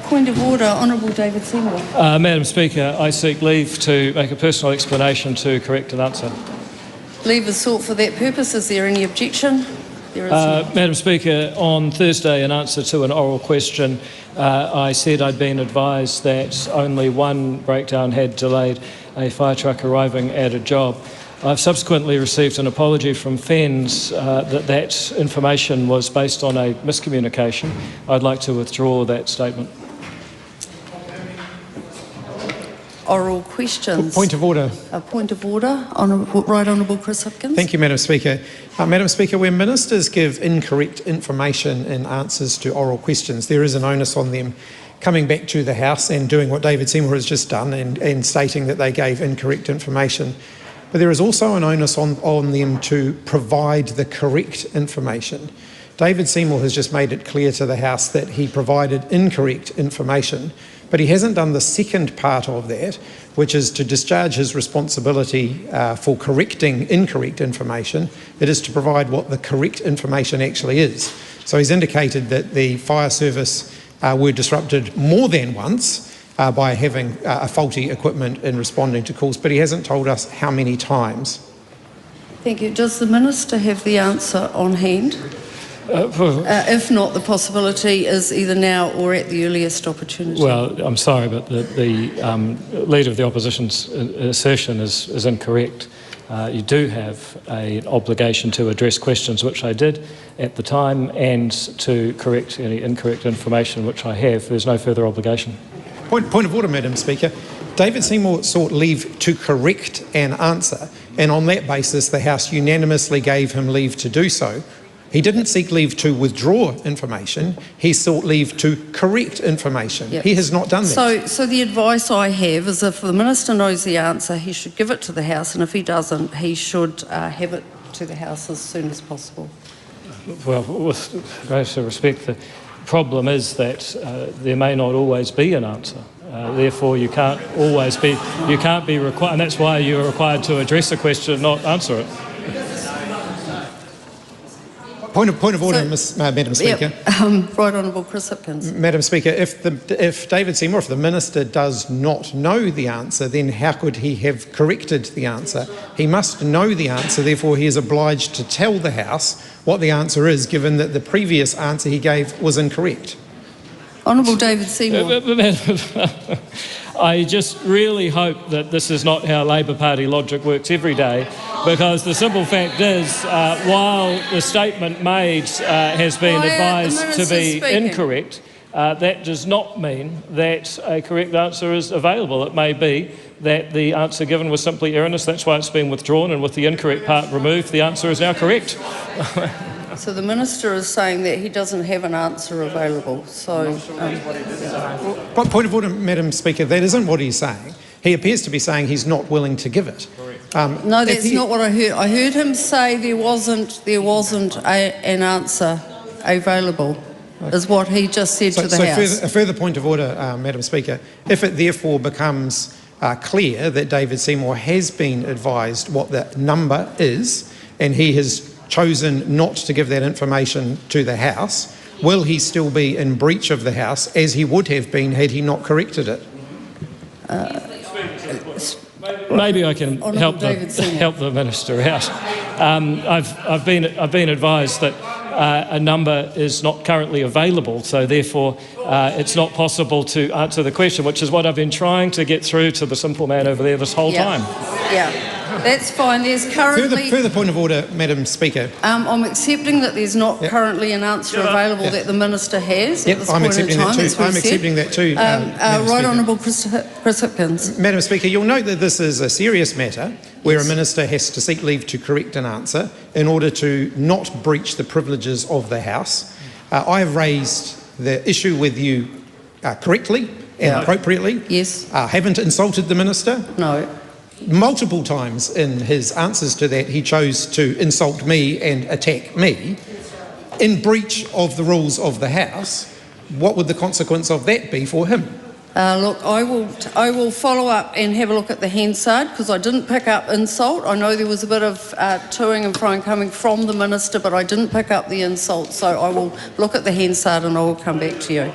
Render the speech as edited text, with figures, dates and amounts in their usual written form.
Point of order, Honourable David Seymour. Madam Speaker, I seek leave to make a personal explanation to correct an answer. Leave is sought for that purpose. Is there any objection? There is not. Madam Speaker, on Thursday, in answer to an oral question, I said I'd been advised that only one breakdown had delayed a fire truck arriving at a job. I've subsequently received an apology from Finns that information was based on a miscommunication. I'd like to withdraw that statement. Oral questions. Point of order. Point of order. Right Honourable Chris Hipkins. Thank you, Madam Speaker. Madam Speaker, when ministers give incorrect information in answers to oral questions, there is an onus on them coming back to the House and doing what David Seymour has just done and stating that they gave incorrect information. But there is also an onus on them to provide the correct information. David Seymour has just made it clear to the House that he provided incorrect information, but he hasn't done the second part of that, which is to discharge his responsibility for correcting incorrect information. It is to provide what the correct information actually is. So he's indicated that the fire service were disrupted more than once by having faulty equipment in responding to calls, but he hasn't told us how many times. Thank you. Does the Minister have the answer on hand? If not, the possibility is either now or at the earliest opportunity. Well, I'm sorry, but the Leader of the Opposition's assertion is incorrect. You do have an obligation to address questions, which I did at the time, and to correct any incorrect information, which I have. There's no further obligation. Point of order, Madam Speaker. David Seymour sought leave to correct an answer, and on that basis the House unanimously gave him leave to do so. He didn't seek leave to withdraw information, he sought leave to correct information. Yep. He has not done that. So the advice I have is if the Minister knows the answer, he should give it to the House, and if he doesn't, he should have it to the House as soon as possible. Well, with greatest respect, the problem is that there may not always be an answer. Therefore, you can't be required, and that's why you're required to address a question, not answer it. Point of order, Madam Speaker. Yep. Right Honourable Chris Hipkins. Madam Speaker, if David Seymour, if the Minister does not know the answer, then how could he have corrected the answer? He must know the answer, therefore he is obliged to tell the House what the answer is, given that the previous answer he gave was incorrect. Honourable David Seymour. I just really hope that this is not how Labour Party logic works every day, because the simple fact is, while the statement made has been advised to be incorrect, that does not mean that a correct answer is available. It may be that the answer given was simply erroneous, that's why it's been withdrawn, and with the incorrect part removed, the answer is now correct. So the Minister is saying that he doesn't have an answer available. So, point of order, Madam Speaker, that isn't what he's saying. He appears to be saying he's not willing to give it. No, that's not what I heard. I heard him say there wasn't an answer available, is what he just said to the House. A further point of order, Madam Speaker. If it therefore becomes clear that David Seymour has been advised what the number is, and he has chosen not to give that information to the House, will he still be in breach of the House, as he would have been had he not corrected it? Maybe I can help the Minister out. I've been advised that a number is not currently available, so therefore it's not possible to answer the question, which is what I've been trying to get through to the simple man over there this whole time. Yeah. That's fine. There's currently... Further point of order, Madam Speaker. I'm accepting that there's not currently an answer available that the Minister has at this point in time. I'm accepting that too. Right Honourable Chris Hipkins. Madam Speaker, you'll note that this is a serious matter where a Minister has to seek leave to correct an answer in order to not breach the privileges of the House. I have raised the issue with you correctly and appropriately. Yes. Haven't insulted the Minister. No. Multiple times in his answers to that, he chose to insult me and attack me in breach of the rules of the House. What would the consequence of that be for him? Look, I will follow up and have a look at the Hansard, because I didn't pick up insult. I know there was a bit of toing and froing coming from the Minister, but I didn't pick up the insult. So I will look at the Hansard and I will come back to you.